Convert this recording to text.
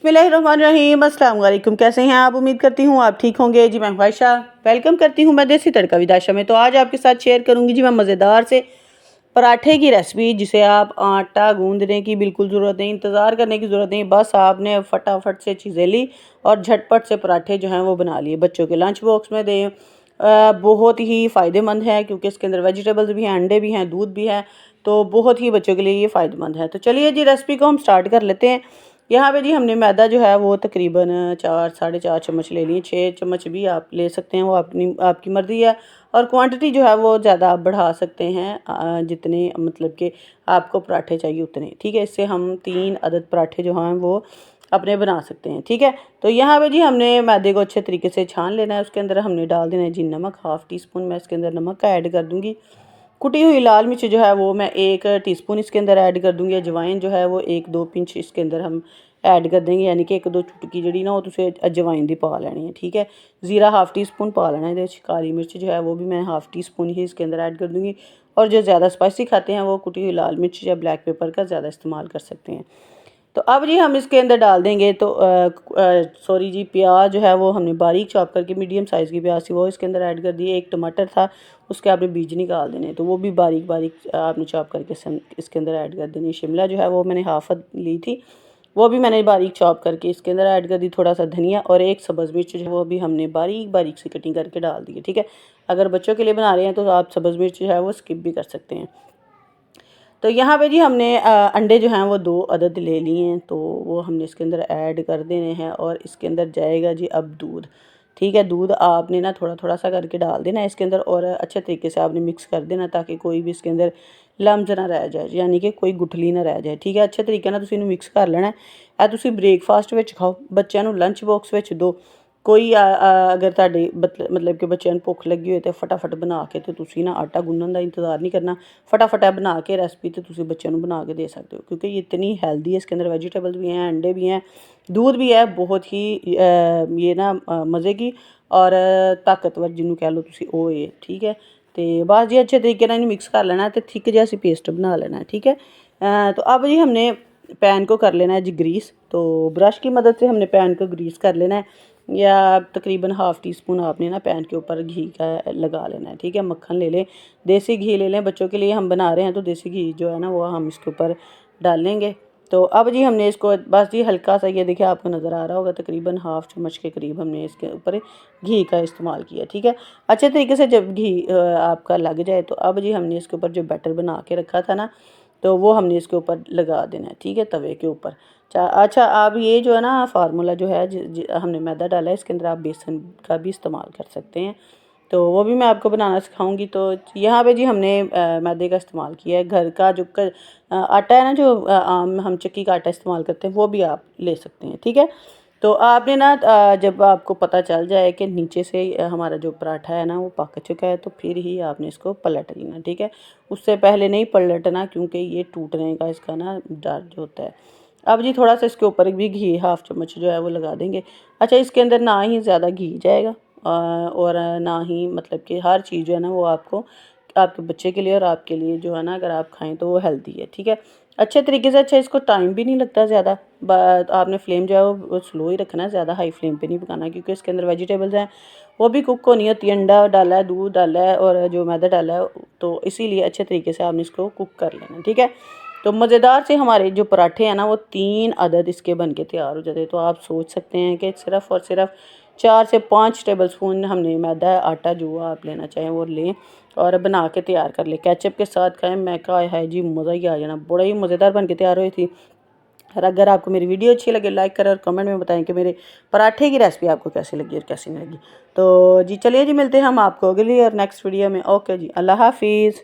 बिस्मिल्लाहिर्रहमानिर्रहीम, अस्सलाम वालेकुम। कैसे हैं आप? उम्मीद करती हूँ आप ठीक होंगे। जी मैं ख्वाहिशा वेलकम करती हूँ मैं देसी तड़का विदाशा में। तो आज आपके साथ शेयर करूँगी जी मैं मज़ेदार से पराठे की रेसिपी, जिसे आप आटा गूंदने की बिल्कुल ज़रूरत नहीं, इंतज़ार करने की ज़रूरत नहीं। बस आपने फटाफट से चीज़ें ली और झटपट से पराठे जो हैं वो बना लिए। बच्चों के लंच बॉक्स में दें। बहुत ही फ़ायदेमंद है क्योंकि इसके अंदर वेजिटेबल्स भी हैं, अंडे भी हैं, दूध भी है, तो बहुत ही बच्चों के लिए ये फ़ायदेमंद है। तो चलिए जी रेसिपी को हम स्टार्ट कर लेते हैं। यहाँ पे जी हमने मैदा जो है वो तकरीबन 4 साढ़े 4 चम्मच ले लिए। 6 चम्मच भी आप ले सकते हैं, वो अपनी आपकी मर्ज़ी है। और क्वांटिटी जो है वो ज़्यादा आप बढ़ा सकते हैं, जितने मतलब कि आपको पराठे चाहिए उतने, ठीक है। इससे हम 3 अदद पराठे जो हैं वो अपने बना सकते हैं, ठीक है। तो यहाँ पे जी हमने मैदे को अच्छे तरीके से छान लेना है। उसके अंदर हमने डाल देना है जी नमक, 1/2 टीस्पून मैं इसके अंदर नमक का ऐड कर दूँगी। कुटी हुई लाल मिर्च जो है वो मैं 1 टीस्पून इसके अंदर ऐड कर दूँगी। अजवाइन जो है वो 1-2 पिंच इसके अंदर हम ऐड कर देंगे, यानी कि 1-2 चुटकी जी ना वो तुसें अजवाइन दी पा लैनी है, ठीक है। ज़ीरा 1/2 टीस्पून पा लेना है। काली मिर्च जो है वो भी मैं 1/2 टीस्पून ही इसके अंदर ऐड कर दूँगी। और जो ज़्यादा स्पाइसी खाते हैं वो कुटी हुई लाल मिर्च या ब्लैक पेपर का ज़्यादा इस्तेमाल कर सकते हैं। तो अब जी हम इसके अंदर डाल देंगे तो सॉरी जी, प्याज जो है वो हमने बारीक चॉप करके, मीडियम साइज़ की प्याज थी वो इसके अंदर ऐड कर दिए। 1 टमाटर था, उसके आपने बीज निकाल देने, तो वो भी बारीक बारीक आपने चॉप करके इसके अंदर ऐड कर देनी। शिमला जो है वो मैंने हाफ ली थी, वो भी मैंने बारीक चॉप करके इसके अंदर ऐड कर दी। थोड़ा सा धनिया और 1 सब्ज़ मिर्च जो है वो भी हमने बारीक बारीक सी कटिंग करके डाल दी है, ठीक है। अगर बच्चों के लिए बना रहे हैं तो आप सब्ज़ मिर्च जो है वो स्किप भी कर सकते हैं। तो यहाँ पे जी हमने अंडे जो हैं वो 2 अदद ले लिए हैं, तो वो हमने इसके अंदर ऐड कर देने हैं। और इसके अंदर जाएगा जी अब दूध, ठीक है। दूध आपने ना थोड़ा थोड़ा सा करके डाल देना है इसके अंदर, और अच्छे तरीके से आपने मिक्स कर देना ताकि कोई भी इसके अंदर लम्स ना रह जाए, यानी कि कोई गुठली ना रह जाए, ठीक है। अच्छे तरीके ना तुसीं इहनूं मिक्स कर लेना है। ਇਹ ਤੁਸੀਂ ਬ੍ਰੇਕਫਾਸਟ ਵਿੱਚ ਖਾਓ, ਬੱਚਿਆਂ ਨੂੰ ਲੰਚ ਬਾਕਸ ਵਿੱਚ ਦਿਓ। ਕੋਈ ਅਗਰ ਤੁਹਾਡੇ ਮਤਲਬ ਕਿ ਬੱਚਿਆਂ ਨੂੰ ਭੁੱਖ ਲੱਗੀ ਹੋਏ ਤਾਂ ਫਟਾਫਟ ਬਣਾ ਕੇ ਤੇ ਤੁਸੀਂ ਨਾ ਆਟਾ ਗੁੰਨਣ ਦਾ ਇੰਤਜ਼ਾਰ नहीं करना, फटाफट बना के रेसिपी तो तुम बच्चों को बना के दे सकते हो, क्योंकि ये इतनी हेल्दी है। इसके अंदर वेजिटेबल्स भी हैं, अंडे भी हैं, दूध भी है, बहुत ही ये ना मज़े की और ताकतवर जिन्होंने कह लो तुम वो है, ठीक है। तो बस जी अच्छे तरीके से मिक्स कर लेना है, तो थिक जैसी पेस्ट बना लेना है, ठीक है। तो अब जी हमने पैन को कर लेना है जी ग्रीस। तो ब्रश की मदद से हमने पैन को ग्रीस कर लेना है, या तकरीबन 1/2 टीस्पून आपने ना पैन के ऊपर घी का लगा लेना है, ठीक है। मक्खन ले लें, देसी घी ले लें, बच्चों के लिए हम बना रहे हैं तो देसी घी जो है ना वो हम इसके ऊपर डालेंगे। तो अब जी हमने इसको बस जी हल्का सा, ये देखिए आपको नज़र आ रहा होगा, तकरीबन 1/2 चम्मच के करीब हमने इसके ऊपर घी का इस्तेमाल किया, ठीक है। अच्छे तरीके से जब घी आपका लग जाए तो अब जी हमने इसके ऊपर जो बैटर बना के रखा था ना, तो वो हमने इसके ऊपर लगा देना है, ठीक है, तवे के ऊपर। अच्छा आप ये जो है ना फार्मूला जो है हमने मैदा डाला है, इसके अंदर आप बेसन का भी इस्तेमाल कर सकते हैं, तो वो भी मैं आपको बनाना सिखाऊंगी। तो यहाँ पे जी हमने मैदे का इस्तेमाल किया है। घर का जो आटा है ना, जो आम हम चक्की का आटा इस्तेमाल करते हैं, वो भी आप ले सकते हैं, ठीक है। तो आपने ना जब आपको पता चल जाए कि नीचे से हमारा जो पराठा है ना वो पक चुका है, तो फिर ही आपने इसको पलट लेना, ठीक है। उससे पहले नहीं पलटना, क्योंकि ये टूटने का इसका ना डर जो होता है। अब जी थोड़ा सा इसके ऊपर भी घी 1/2 चम्मच जो है वो लगा देंगे। अच्छा, इसके अंदर ना ही ज़्यादा घी जाएगा और ना ही मतलब कि हर चीज़ जो है ना वो आपको आपके बच्चे के लिए और आपके लिए जो है ना अगर आप खाएं तो वो हेल्दी है, ठीक है। अच्छे तरीके से, अच्छा इसको टाइम भी नहीं लगता ज़्यादा। आपने फ्लेम जो है वो स्लो ही रखना है, ज़्यादा हाई फ्लेम पे नहीं पकाना, क्योंकि इसके अंदर वेजिटेबल्स हैं वो भी कुक होनी होती है। अंडा डाला है, दूध डाला है और जो मैदा डाला है, तो इसीलिए अच्छे तरीके से आपने इसको कुक कर लेना, ठीक है। तो मज़ेदार से हमारे जो पराठे हैं ना वो 3 अदद इसके बन के तैयार हो जाते हैं। तो आप सोच सकते हैं कि सिर्फ़ और सिर्फ 4 से 5 टेबलस्पून हमने मैदा आटा जो आप लेना चाहें वो लें और बना के तैयार कर लें। केचप के साथ खाएं, मैं कहा है जी मज़ा ही आ जाना, बड़ा ही मज़ेदार बन के तैयार हुई थी। और अगर आपको मेरी वीडियो अच्छी लगे, लाइक करें और कमेंट में बताएं कि मेरे पराठे की रेसिपी आपको कैसी लगी और कैसी नहीं लगी। तो जी चलिए जी, मिलते हैं हम आपको अगली और नेक्स्ट वीडियो में। ओके जी, अल्लाह हाफिज़।